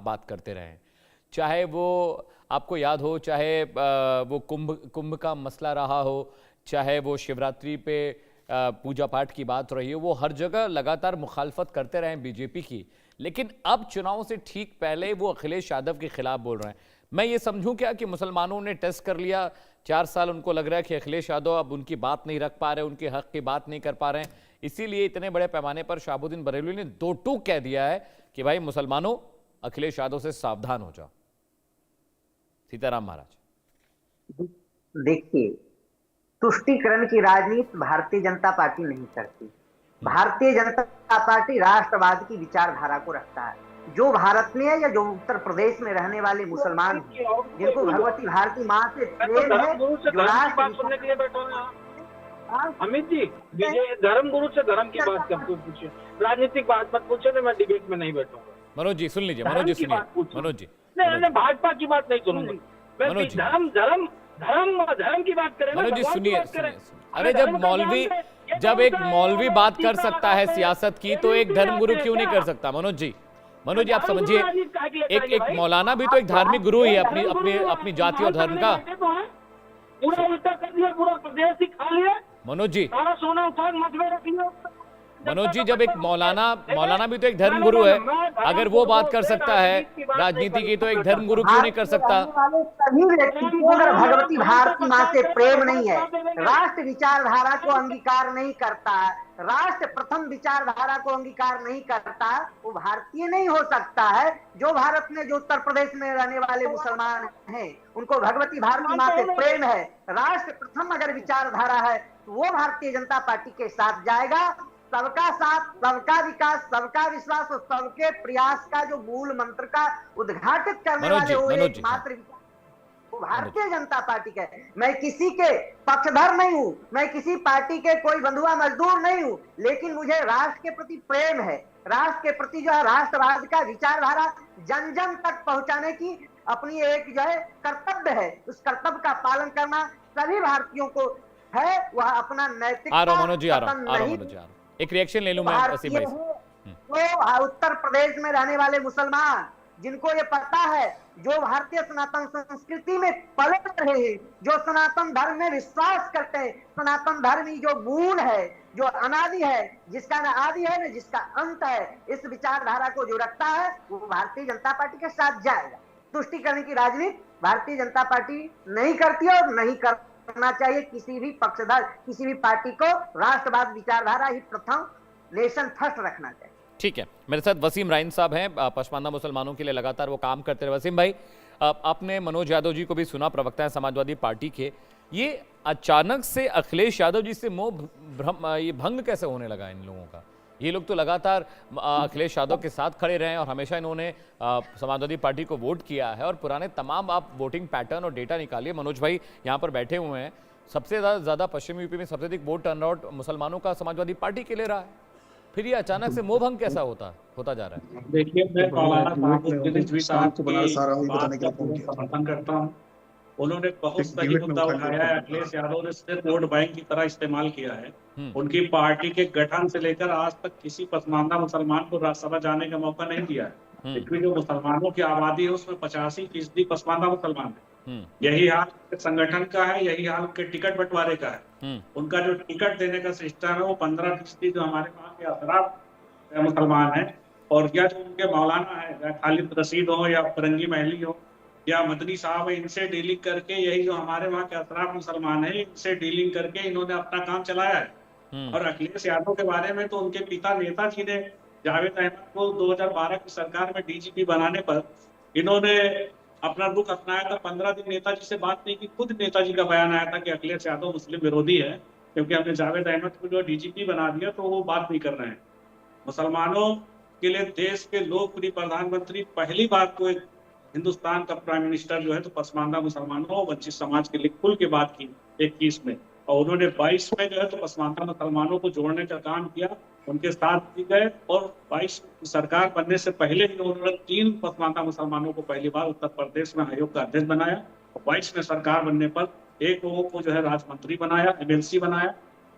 बात करते रहे, चाहे वो आपको याद हो, चाहे वो कुंभ का मसला रहा हो, चाहे वो शिवरात्रि पे पूजा पाठ की बात रही हो, वो हर जगह लगातार मुखालफत करते रहे बीजेपी की। लेकिन अब चुनाव से ठीक पहले वो अखिलेश यादव के खिलाफ बोल रहे हैं। मैं ये समझूं क्या कि मुसलमानों ने टेस्ट कर लिया, 4 साल उनको लग रहा है कि अखिलेश यादव अब उनकी बात नहीं रख पा रहे, उनके हक की बात नहीं कर पा रहे हैं, इसीलिए इतने बड़े पैमाने पर शहाबुद्दीन बरेलवी ने दो टूक कह दिया है कि भाई मुसलमानों, अखिलेश यादव से सावधान हो जाओ। सीताराम महाराज, देखिए, तुष्टीकरण की राजनीति भारतीय जनता पार्टी नहीं करती। भारतीय जनता पार्टी राष्ट्रवाद की विचारधारा को रखता है। जो भारत में है या जो उत्तर प्रदेश में रहने वाले मुसलमान हैं, जिनको भगवती भारती माँ से प्रेम है, जो राष्ट्र सुनने के लिए बैठा हूँ। अमित जी, धर्म गुरु से धर्म की बात करते पूछिए, राजनीतिक बात मत पूछे, तो मैं डिबेट में नहीं बैठूंगा। मनोज जी सुन लीजिए, मनोज जी सुनिए, मनोज जी। नहीं, भाजपा की बात नहीं सुनूंगा मैं। धर्म की बात करें, मनोज जी सुनिए। अरे जब एक मौलवी बात कर सकता है सियासत की, तो एक धर्मगुरु क्यों नहीं कर सकता? मनोज जी आप समझिए, एक मौलाना भी तो एक धार्मिक गुरु ही है अपनी जाति और धर्म का। पूरा उल्टा कर दिया, पूरा प्रदेश ही खा लिया। मनोज जी, सारा सोना उठा मत में रख लिया। मनोज जी, जब एक मौलाना भी तो एक धर्म गुरु है, अगर वो बात कर सकता है राजनीति की, तो एक धर्म गुरु क्यों नहीं कर सकता? सभी व्यक्ति को अगर भगवती भारती माँ से प्रेम नहीं है, राष्ट्र विचारधारा को अंगीकार नहीं करता है, राष्ट्र प्रथम विचारधारा को अंगीकार नहीं करता, वो भारतीय नहीं हो सकता है। जो भारत में, जो उत्तर प्रदेश में रहने वाले मुसलमान हैं, उनको भगवती भारती माँ से प्रेम है, राष्ट्र प्रथम अगर विचारधारा है, तो वो भारतीय जनता पार्टी के साथ जाएगा। सबका साथ, सबका विकास, सबका विश्वास और सबके प्रयास का जो मूल मंत्र का उद्घाटित करने वाले वो एकमात्र वो भारतीय जनता पार्टी का है। मैं किसी के पक्षधर नहीं हूं, मैं किसी पार्टी के कोई बंधुआ मजदूर नहीं हूं, लेकिन मुझे राष्ट्र के प्रति प्रेम है। राष्ट्र के प्रति जो है राष्ट्रवाद का विचारधारा जन जन तक पहुंचाने की अपनी एक जो है कर्तव्य है। उस कर्तव्य का पालन करना सभी भारतीयों को है। वह अपना नैतिक एक रिएक्शन ले लूं मैं वसीम भाई से। तो उत्तर प्रदेश में रहने वाले मुसलमान, जिनको ये पता है, जो भारतीय सनातन संस्कृति में पले रहे हैं, जो सनातन धर्म में विश्वास करते हैं, सनातन धर्म ही जो मूल है, जो अनादि है, जिसका न आदि है न जिसका अंत है, इस विचारधारा को जो रखता है, वो भारतीय जनता पार्टी के साथ जाएगा। तुष्टीकरण की राजनीति भारतीय जनता पार्टी नहीं करती और नहीं करना चाहिए। किसी भी पक्षधर, किसी भी पार्टी को राष्ट्रवाद विचारधारा ही प्रथम, नेशन फर्स्ट रखना चाहिए। ठीक है, मेरे साथ वसीम राइन साहब हैं, पसमानदा मुसलमानों के लिए लगातार वो काम करते रहे। वसीम भाई, आपने मनोज यादव जी को भी सुना, प्रवक्ता है समाजवादी पार्टी के। ये अचानक से अखिलेश यादव जी से ये भंग कैसे होने लगा इन लोगों का? ये लोग तो लगातार अखिलेश यादव के साथ खड़े रहे और हमेशा इन्होंने समाजवादी पार्टी को वोट किया है, और पुराने तमाम आप वोटिंग पैटर्न और डेटा निकालिए। मनोज भाई यहाँ पर बैठे हुए हैं, सबसे ज़्यादा पश्चिमी यूपी में सबसे अधिक वोट टर्नआउट मुसलमानों का समाजवादी पार्टी के ले रहा है। फिर ये अचानक से मोहभंग कैसा होता जा रहा है? देखिए, मैं समर्थन करता हूँ। उन्होंने बहुत सही मुद्दा उठाया है। अखिलेश यादव ने सिर्फ वोट बैंक की तरह इस्तेमाल किया है। उनकी पार्टी के गठन से लेकर आज तक किसी पसमानदा मुसलमान को राज्यसभा जाने का मौका नहीं दिया है। लेकिन जो मुसलमानों की आबादी है उसमें 85% पसमानदा मुसलमान है। यही हाल संगठन का है, यही हाल उनके टिकट बंटवारे का है। उनका जो टिकट देने का सिस्टम है वो 15% जो हमारे वहाँ के अशराफ मुसलमान है, और या जो उनके मौलाना है, खालिद रशीद हो या फरंगी महली हो या मदनी साहब है, इनसे डीलिंग करके, यही जो हमारे वहाँ के अशराफ मुसलमान है, इनसे डीलिंग करके इन्होंने अपना काम चलाया है। और अखिलेश यादव के बारे में तो उनके पिता नेताजी ने जावेद अहमद को 2012 की सरकार में डीजीपी बनाने पर इन्होंने अपना रुख अपनाया था। 15 दिन नेताजी से बात नहीं की, खुद नेताजी का बयान आया था कि अखिलेश यादव मुस्लिम विरोधी है, क्योंकि हमने जावेद अहमद को जो डीजीपी बना दिया तो वो बात नहीं कर रहे हैं। मुसलमानों के लिए देश के लोकप्रिय प्रधानमंत्री पहली बार को हिंदुस्तान का प्राइम मिनिस्टर जो है तो पसमानदा मुसलमानों और वंचित समाज के लिए खुल के बात की 21 में, और उन्होंने 22 में जो है तो पसमानदा मुसलमानों को जोड़ने का काम किया, उनके साथ भी गए। और 22 सरकार बनने से पहले ही उन्होंने 3 पसमानदा मुसलमानों को पहली बार उत्तर प्रदेश में आयोग का अध्यक्ष बनाया, और 22 में सरकार बनने पर एक लोगों को जो है राज्य मंत्री बनाया, MLC बनाया,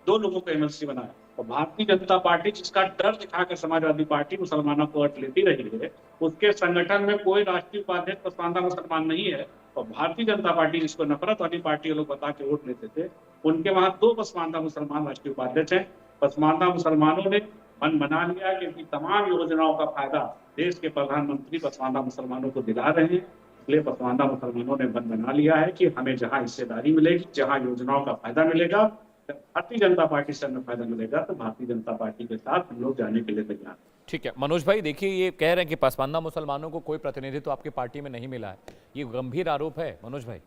2 लोगों को MLC बनाया, तो भारतीय जनता पार्टी जिसका डर दिखाकर समाजवादी पार्टी मुसलमानों को वोट लेती रही है, उसके संगठन में कोई राष्ट्रीय उपाध्यक्ष पसमानदा मुसलमान नहीं है। और भारतीय जनता पार्टी जिसको नफरत वाली पार्टी लोग बता के वोट लेते थे, उनके वहां 2 पसमानदा मुसलमान राष्ट्रीय उपाध्यक्ष हैं। पसमानदा मुसलमानों ने मन बना लिया कि इनकी तमाम योजनाओं का फायदा देश के प्रधानमंत्री पसमानदा मुसलमानों को दिला रहे हैं। इसलिए पसमानदा मुसलमानों ने मन बना लिया है कि हमें जहां हिस्सेदारी मिलेगी, जहां योजनाओं का फायदा मिलेगा, भारतीय जनता पार्टी से हमें फायदा मिलेगा, तो भारतीय जनता पार्टी के साथ हम लोग जाने के लिए तैयार हैं। ठीक है मनोज भाई, देखिए ये कह रहे हैं कि पसमानदा मुसलमानों को कोई प्रतिनिधित्व तो आपकी पार्टी में नहीं मिला है, ये गंभीर आरोप है मनोज भाई।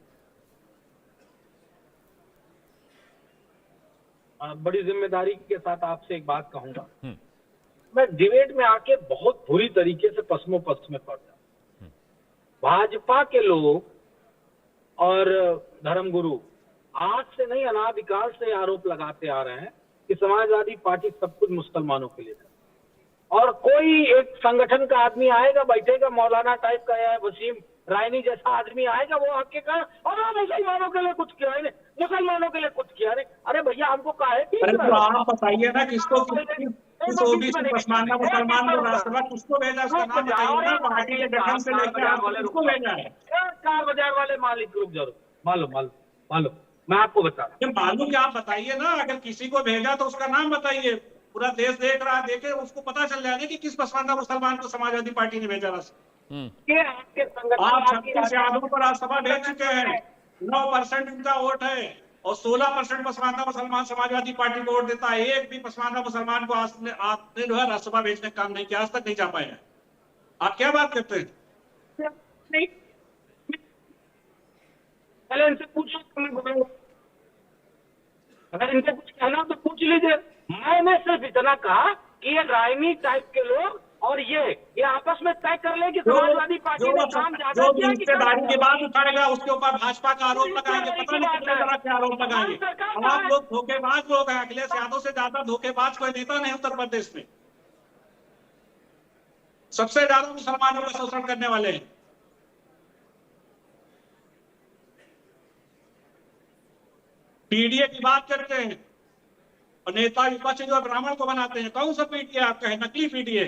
बड़ी जिम्मेदारी के साथ आपसे एक बात कहूंगा। मैं डिबेट में आके बहुत बुरी तरीके से पश्चिम में पड़ गया। भाजपा के लोग और धर्मगुरु आज से नहीं अनादिकाल से आरोप लगाते आ रहे हैं कि समाजवादी पार्टी सब कुछ मुसलमानों के लिए है। और कोई एक संगठन का आदमी आएगा, बैठेगा, मौलाना टाइप का या वसीम रायनी जैसा आदमी आएगा, वो आके कहा और मुसलमानों के लिए कुछ किया है, मुसलमानों के लिए कुछ किया है। अरे भैया हमको काहे की आप बताइए ना किसको ओबीसी पसमानदा मुसलमान को राष्ट्रसभा किसको भेजा, उसका नाम बताइए ना। पार्टी के गठन से लेकर आपको किसको भेजा है? कार बाजार वाले मालिक ग्रुप जरूर मालूम मैं आपको बता रहा हूँ। मालूम क्या आप बताइए ना, अगर किसी को भेजा तो उसका नाम बताइए। पूरा देश देख रहा है, देखे उसको पता चल जाएगा कि किस पसमानदा मुसलमान को समाजवादी पार्टी ने भेजा। आप 36 यादों पर राज्यसभा भेज चुके हैं, 9% उनका वोट है और 16% पसमानदा मुसलमान समाजवादी पार्टी को वोट देता है। एक भी पसमानदा मुसलमान को आपने जो है राज्यसभा भेजने का काम नहीं किया, आज तक नहीं जा पाए। आप क्या बात करते हैं? पहले इनसे पूछो, अगर इनसे कुछ कहना तो पूछ लीजिए। मैंने सिर्फ इतना कहा कि ये रायनी टाइप के लोग और ये आपस में तय कर ले कि समाजवादी पार्टी ने काम ज्यादा किया कि रिश्तेदारी की बात उठाएगा, उसके ऊपर भाजपा का आरोप लगाएंगे, पता नहीं कितने तरह के आरोप लगाएंगे। आप लोग धोखेबाज लोग हैं। अखिलेश यादव से ज्यादा धोखेबाज कोई नेता नहीं उत्तर प्रदेश में। सबसे ज्यादा मुसलमानों का शोषण करने वाले हैं। पीडीए की बात करते हैं और नेता विपक्ष जो ब्राह्मण को बनाते हैं। कौन सा पीडीए आपका है? नकली पीडीए।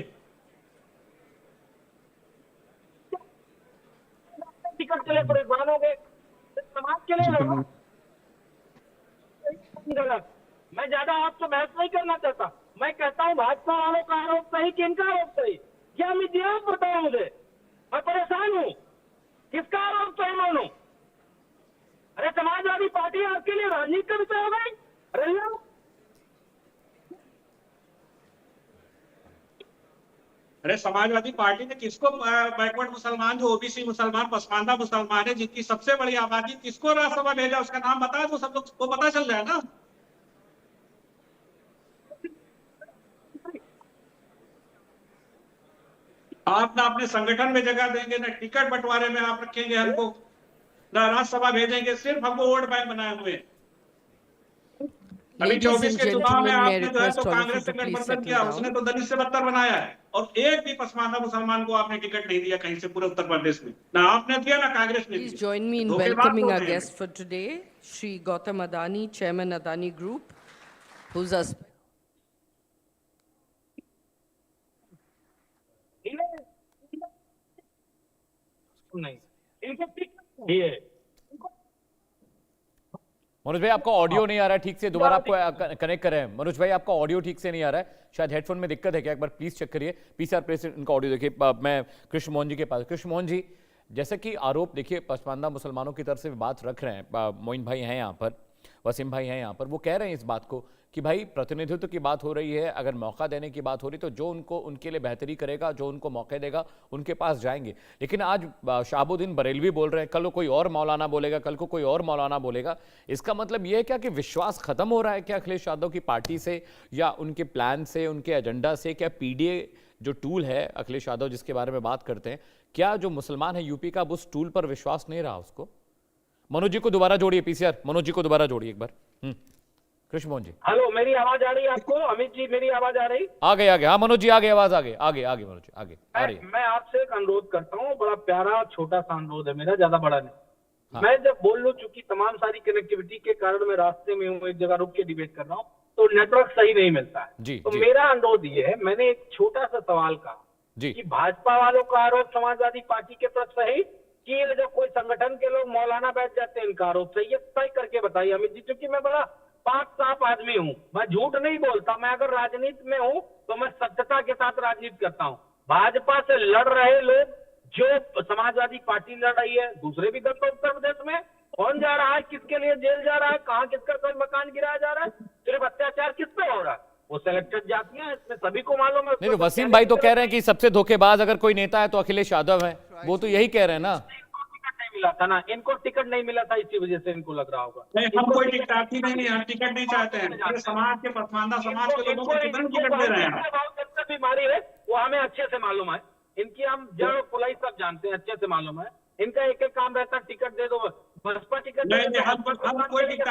टिकट के लिए परेशान हो गए, समाज के लिए मैं ज्यादा आपसे बहस नहीं करना चाहता। मैं कहता हूँ भाजपा वालों का आरोप सही कि इनका आरोप सही? क्या मुझे आप बताओ, मुझे मैं परेशान हूँ, किसका आरोप सही मानूं? अरे समाजवादी पार्टी आपके लिए राजनीति का विषय हो गई? अरे समाजवादी पार्टी ने किसको बैकवर्ड मुसलमान, जो ओबीसी मुसलमान, पसमानदा मुसलमान है, जिनकी सबसे बड़ी आबादी, किसको राज्यसभा भेजा? उसका नाम बताए तो सब लोग को पता चल जाए ना। आप ना अपने संगठन में जगह देंगे, ना टिकट बंटवारे में आप रखेंगे हमको, ना राज्यसभा भेजेंगे, सिर्फ हमको वोट बैंक बनाए हुए। अभी 24 के चुनाव में आपने जो है तो कांग्रेस से गठबंधन किया, उसने तो दलित से बदतर बनाया है। और एक भी पसमानदा मुसलमान को आपने टिकट नहीं दिया कहीं से पूरे उत्तर प्रदेश में, ना आपने दिया ना कांग्रेस ने दिया। Please join me in welcoming our guest for today, Shri Gautam Adani, Chairman Adani Group, who's a Manoj भाई आपका ऑडियो नहीं आ रहा है ठीक से, दोबारा आपको कनेक्ट कर रहे हैं। मनोज भाई आपका ऑडियो ठीक से नहीं आ रहा है, शायद हेडफोन में दिक्कत है क्या? एक बार प्लीज चेक करिए। पीसीआर प्रेसिडेंट इनका ऑडियो देखिए। मैं कृष्ण मोहन जी के पास। कृष्ण मोहन जी, जैसे कि आरोप देखिए पसमानदा मुसलमानों की तरफ से बात रख रहे हैं, मोइन भाई हैं यहाँ पर, वसीम भाई हैं यहाँ पर, वो कह रहे हैं इस बात को कि भाई प्रतिनिधित्व की बात हो रही है, अगर मौका देने की बात हो रही तो जो उनको उनके लिए बेहतरी करेगा, जो उनको मौके देगा, उनके पास जाएंगे। लेकिन आज शहाबुद्दीन बरेलवी बोल रहे हैं, कल को कोई और मौलाना बोलेगा, कल को कोई और मौलाना बोलेगा। इसका मतलब यह है क्या कि विश्वास खत्म हो रहा है क्या अखिलेश यादव की पार्टी से, या उनके प्लान से, उनके एजेंडा से? क्या पीडीए जो टूल है अखिलेश यादव जिसके बारे में बात करते हैं, क्या जो मुसलमान है यूपी का, उस टूल पर विश्वास नहीं रहा उसको? मनोज जी को दोबारा जोड़िए, पीसीआर मनोज जी को दोबारा जोड़िए एक बार। कृष्ण मोहन जी, हेलो, मेरी आवाज आ रही है आपको? अमित जी मेरी आवाज आ रही? आगे हाँ मनोज जी आगे, आवाज आगे मनोज जी आगे आ रही है। मैं आपसे एक अनुरोध करता हूँ, बड़ा प्यारा छोटा सा अनुरोध है मेरा, ज्यादा बड़ा नहीं। हाँ। मैं जब बोल लूं, चूंकि तमाम सारी कनेक्टिविटी के कारण मैं रास्ते में हूँ, एक जगह रुक के डिबेट कर रहा हूँ, तो नेटवर्क सही नहीं मिलता है। जी, तो जी। मेरा अनुरोध ये है, मैंने एक छोटा सा सवाल कहा जी कि भाजपा वालों का आरोप समाजवादी पार्टी के तरफ सही कि ये जो कोई संगठन के लोग मौलाना बैठ जाते हैं इनका आरोप सही है, तय करके बताइए अमित जी, क्योंकि मैं बड़ा पाक साफ आदमी हूँ, मैं झूठ नहीं बोलता, मैं अगर राजनीति में हूँ तो मैं सत्यता के साथ राजनीति करता हूँ। भाजपा से लड़ रहे लोग, जो समाजवादी पार्टी लड़ रही है, दूसरे भी दल तो उत्तर प्रदेश में कौन जा रहा है, किसके लिए जेल जा रहा है, कहाँ किसका कोई मकान गिराया जा रहा है, सिर्फ अत्याचार किस पे हो रहा है, वो सिलेक्टेड जातियां, इसमें सभी को मालूम है। नहीं, तो वसीम भाई तो कह रहे हैं कि सबसे धोखेबाज अगर कोई नेता है तो अखिलेश यादव है, वो तो यही कह रहे हैं ना। इनको टिकट नहीं मिला था ना, इनको टिकट नहीं मिला था, इसी वजह से इनको लग रहा होगा। नहीं, हम कोई टिकटार्थी नहीं, हम टिकट नहीं चाहते हैं। ये समाज के पसमानदा समाज के लोगों को कितना टिकट दे रहे हैं। बीमारी है वो हमें अच्छे से मालूम है, इनकी हम जड़ पुलाई सब जानते हैं, अच्छे से मालूम है। इनका एक एक काम रहता है टिकट दे दो, बसपा टिकट नहीं, हम कोई टिकटार्थी